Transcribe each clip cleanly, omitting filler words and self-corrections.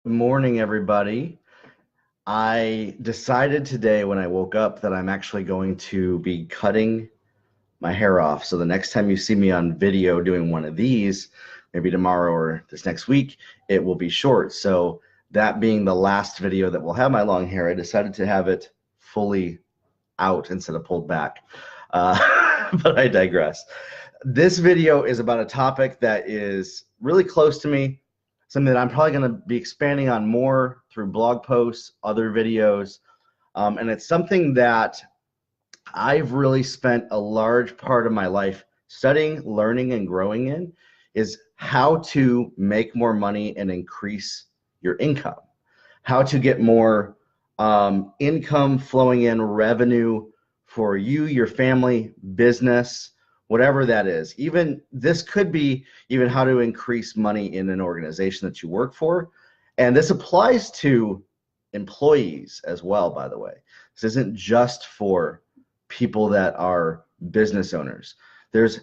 Good morning, everybody. I decided today when I woke up that I'm actually going to be cutting my hair off. So the next time you see me on video doing one of these, maybe tomorrow or this next week, it will be short. So that being the last video that will have my long hair, I decided to have it fully out instead of pulled back. But I digress. This video is about a topic that is really close to me, something that I'm probably going to be expanding on more through blog posts, other videos, and it's something that I've really spent a large part of my life studying, learning, and growing in, is how to make more money and increase your income, how to get more income flowing in, revenue for you, your family, business, whatever that is. Even this could be even how to increase money in an organization that you work for. And this applies to employees as well, by the way. This isn't just for people that are business owners. There's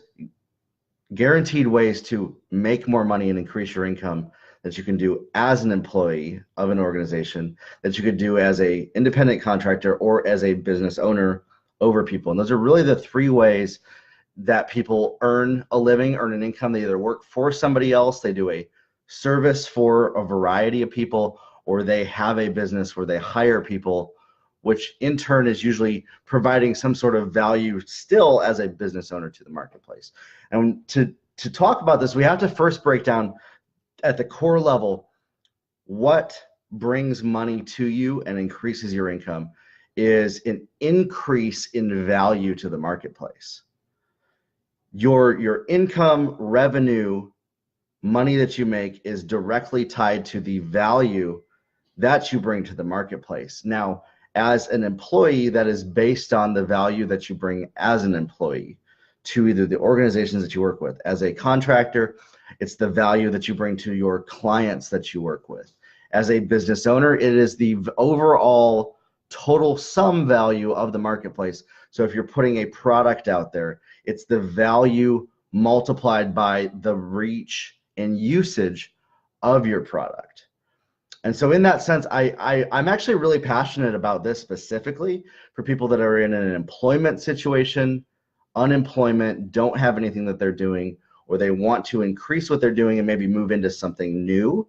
guaranteed ways to make more money and increase your income that you can do as an employee of an organization, that you could do as an independent contractor or as a business owner over people. And those are really the three ways that people earn a living, earn an income. They either work for somebody else, they do a service for a variety of people, or they have a business where they hire people, which in turn is usually providing some sort of value still as a business owner to the marketplace. And to talk about this, we have to first break down at the core level what brings money to you and increases your income is an increase in value to the marketplace. Your income, revenue, money that you make is directly tied to the value that you bring to the marketplace. Now, as an employee, that is based on the value that you bring as an employee to either the organizations that you work with. As a contractor, it's the value that you bring to your clients that you work with. As a business owner, it is the overall total sum value of the marketplace. So if you're putting a product out there, it's the value multiplied by the reach and usage of your product. And so in that sense, I'm actually really passionate about this specifically for people that are in an employment situation, unemployment, don't have anything that they're doing, or they want to increase what they're doing and maybe move into something new.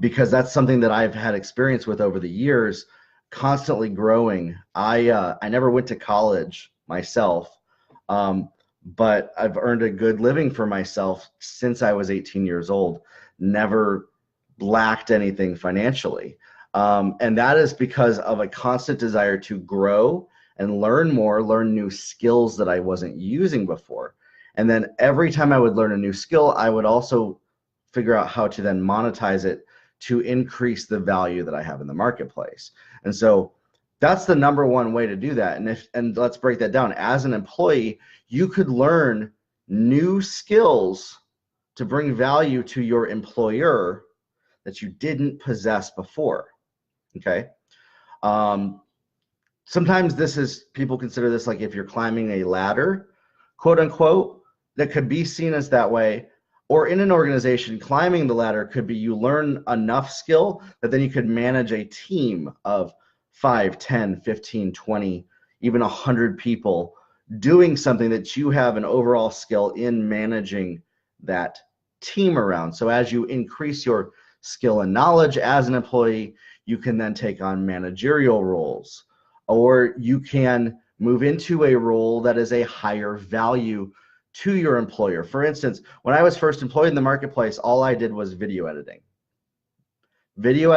Because that's something that I've had experience with over the years, constantly growing. I never went to college myself, but I've earned a good living for myself since I was 18 years old, never lacked anything financially. And that is because of a constant desire to grow and learn more, learn new skills that I wasn't using before. And then every time I would learn a new skill, I would also figure out how to then monetize it to increase the value that I have in the marketplace. And so that's the number one way to do that. And let's break that down. As an employee, you could learn new skills to bring value to your employer that you didn't possess before. Okay. Sometimes people consider this like if you're climbing a ladder, quote unquote, that could be seen as that way. Or in an organization, climbing the ladder could be you learn enough skill that then you could manage a team of 5, 10, 15, 20, even 100 people doing something that you have an overall skill in managing that team around. So as you increase your skill and knowledge as an employee, you can then take on managerial roles, or you can move into a role that is a higher value to your employer. For instance, when I was first employed in the marketplace, all I did was video editing, video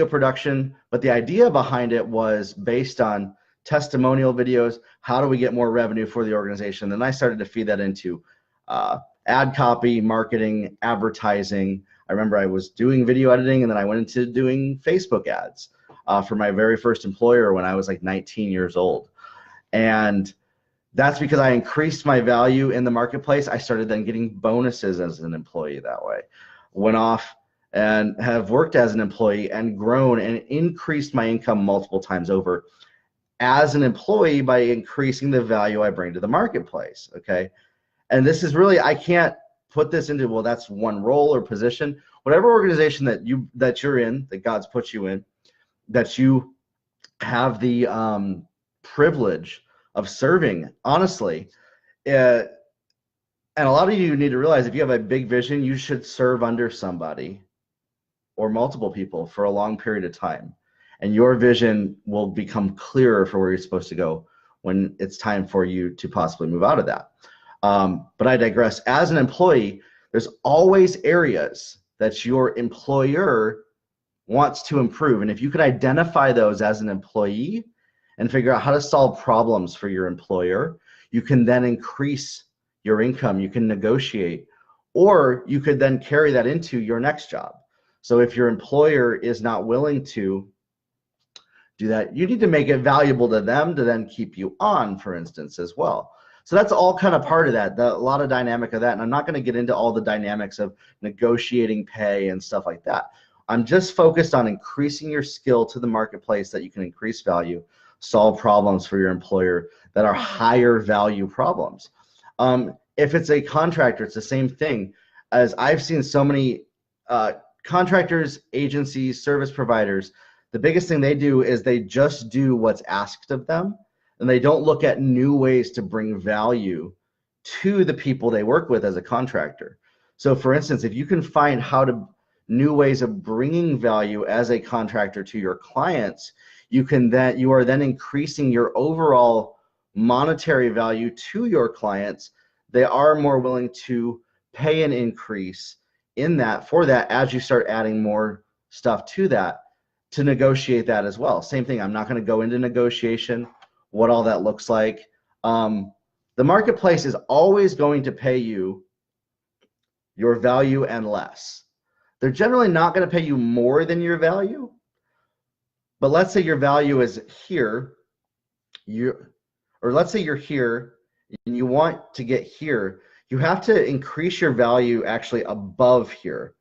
production. But the idea behind it was based on testimonial videos. How do we get more revenue for the organization? Then I started to feed that into ad copy, marketing, advertising. I remember I was doing video editing, and then I went into doing Facebook ads for my very first employer when I was like 19 years old. And that's because I increased my value in the marketplace. I started then getting bonuses as an employee that way. Went off and have worked as an employee and grown and increased my income multiple times over as an employee by increasing the value I bring to the marketplace, okay? And this is really, I can't put this into, well, that's one role or position. whatever organization that you're in, that God's put you in, that you have the privilege of serving, honestly. And a lot of you need to realize, if you have a big vision, you should serve under somebody or multiple people for a long period of time. And your vision will become clearer for where you're supposed to go when it's time for you to possibly move out of that. But I digress. As an employee, there's always areas that your employer wants to improve. And if you could identify those as an employee and figure out how to solve problems for your employer, you can then increase your income, you can negotiate, or you could then carry that into your next job. So if your employer is not willing to do that, you need to make it valuable to them to then keep you on, for instance, as well. So that's all kind of part of that, a lot of dynamic of that. And I'm not going to get into all the dynamics of negotiating pay and stuff like that. I'm just focused on increasing your skill to the marketplace that you can increase value, solve problems for your employer that are higher value problems. If it's a contractor, it's the same thing. As I've seen so many contractors, agencies, service providers, the biggest thing they do is they just do what's asked of them, and they don't look at new ways to bring value to the people they work with as a contractor. So for instance, if you can find new ways of bringing value as a contractor to your clients, you are then increasing your overall monetary value to your clients. They are more willing to pay an increase for that as you start adding more stuff to that, to negotiate that as well. Same thing, I'm not going to go into negotiation, what all that looks like. The marketplace is always going to pay you your value and less. They're generally not going to pay you more than your value, but let's say your value is here, or let's say you're here and you want to get here, you have to increase your value actually above here,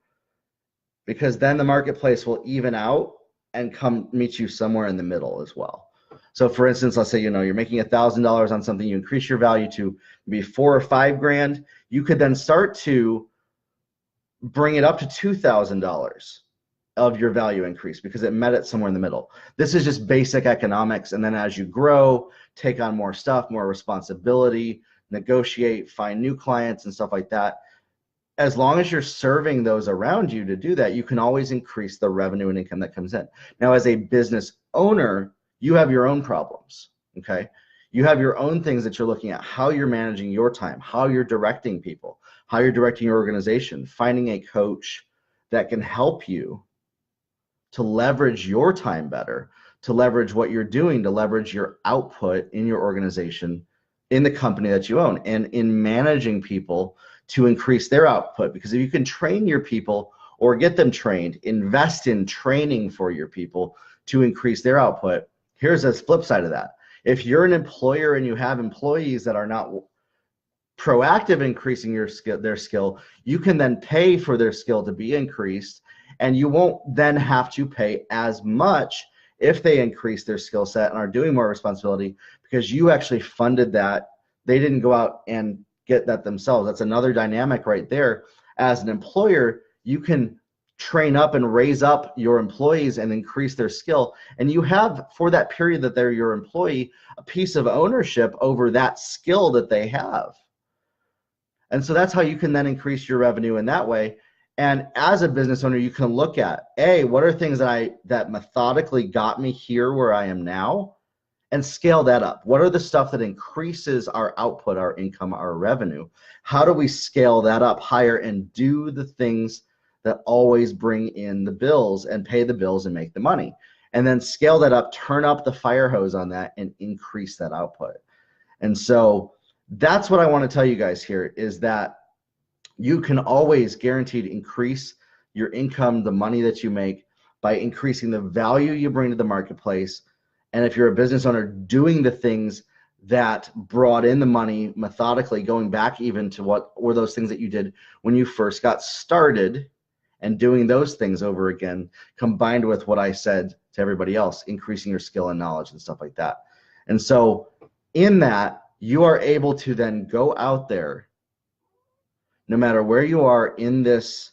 because then the marketplace will even out and come meet you somewhere in the middle as well. So for instance, let's say you're making $1,000 on something, you increase your value to maybe $4,000 or $5,000, you could then start to bring it up to $2,000 of your value increase, because it met it somewhere in the middle. This is just basic economics. And then as you grow, take on more stuff, more responsibility, negotiate, find new clients and stuff like that, as long as you're serving those around you to do that, you can always increase the revenue and income that comes in. Now, as a business owner, you have your own problems, okay? You have your own things that you're looking at, how you're managing your time, how you're directing people, how you're directing your organization, finding a coach that can help you to leverage your time better, to leverage what you're doing, to leverage your output in your organization, in the company that you own, and in managing people to increase their output. Because if you can train your people or get them trained, invest in training for your people to increase their output, here's a flip side of that. If you're an employer and you have employees that are not proactive in increasing their skill, you can then pay for their skill to be increased, and you won't then have to pay as much if they increase their skill set and are doing more responsibility, because you actually funded that. They didn't go out and get that themselves. That's another dynamic right there. As an employer, you can train up and raise up your employees and increase their skill, and you have, for that period that they're your employee, a piece of ownership over that skill that they have. And so that's how you can then increase your revenue in that way. And as a business owner, you can look at, what are things that methodically got me here where I am now, and scale that up. What are the stuff that increases our output, our income, our revenue? How do we scale that up higher and do the things that always bring in the bills and pay the bills and make the money? And then scale that up, turn up the fire hose on that, and increase that output. And so that's what I want to tell you guys here, is that you can always guaranteed increase your income, the money that you make, by increasing the value you bring to the marketplace. And if you're a business owner, doing the things that brought in the money methodically, going back even to what were those things that you did when you first got started, and doing those things over again, combined with what I said to everybody else, increasing your skill and knowledge and stuff like that. And so in that, you are able to then go out there, no matter where you are in this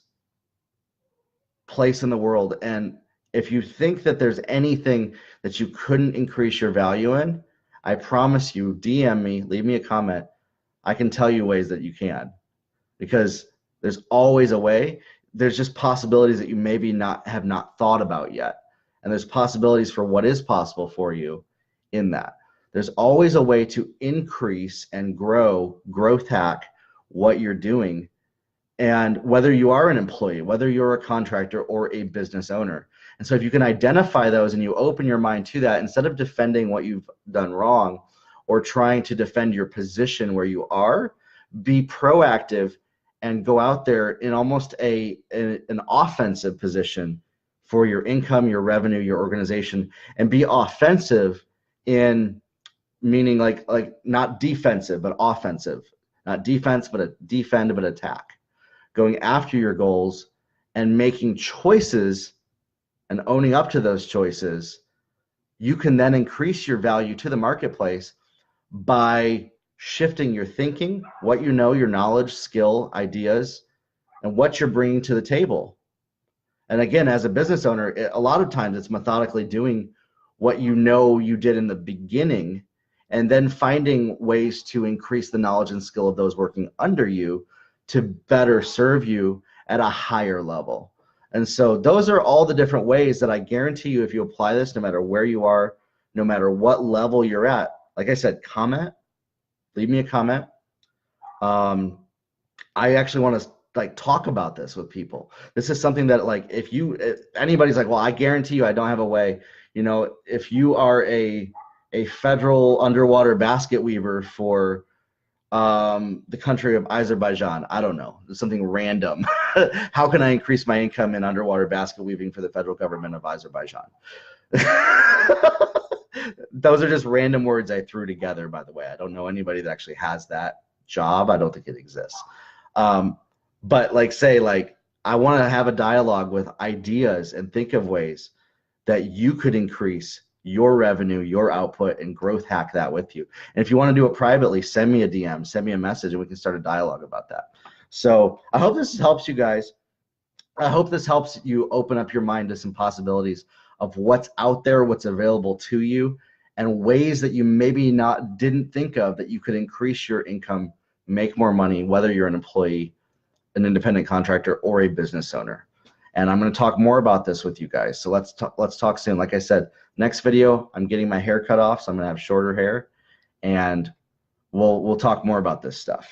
place in the world. And if you think that there's anything that you couldn't increase your value in, I promise you, DM me, leave me a comment. I can tell you ways that you can, because there's always a way. There's just possibilities that you maybe have not thought about yet. And there's possibilities for what is possible for you in that. There's always a way to increase and growth hack what you're doing. And whether you are an employee, whether you're a contractor or a business owner. And so if you can identify those and you open your mind to that, instead of defending what you've done wrong or trying to defend your position where you are, be proactive and go out there in almost an offensive position for your income, your revenue, your organization, and be offensive in meaning like not defensive, but offensive. Not defense, but defend, but attack. Going after your goals and making choices and owning up to those choices, you can then increase your value to the marketplace by shifting your thinking, what you know, your knowledge, skill, ideas, and what you're bringing to the table. And again, as a business owner, a lot of times it's methodically doing what you know you did in the beginning, and then finding ways to increase the knowledge and skill of those working under you to better serve you at a higher level. And so those are all the different ways that I guarantee you, if you apply this, no matter where you are, no matter what level you're at, like I said, comment, leave me a comment. I actually want to talk about this with people. This is something that if anybody's like, well, I guarantee you I don't have a way, if you are a federal underwater basket weaver for the country of Azerbaijan, I don't know, something random. How can I increase my income in underwater basket weaving for the federal government of Azerbaijan? Those are just random words I threw together, by the way. I don't know anybody that actually has that job. I don't think it exists. But I want to have a dialogue with ideas and think of ways that you could increase your revenue, your output, and growth hack that with you. And if you want to do it privately, send me a DM, send me a message, and we can start a dialogue about that. So I hope this helps you guys. I hope this helps you open up your mind to some possibilities of what's out there, what's available to you, and ways that you maybe didn't think of that you could increase your income, make more money, whether you're an employee, an independent contractor, or a business owner. And I'm going to talk more about this with you guys. So let's talk soon. Like I said, next video, I'm getting my hair cut off, so I'm going to have shorter hair, and we'll talk more about this stuff.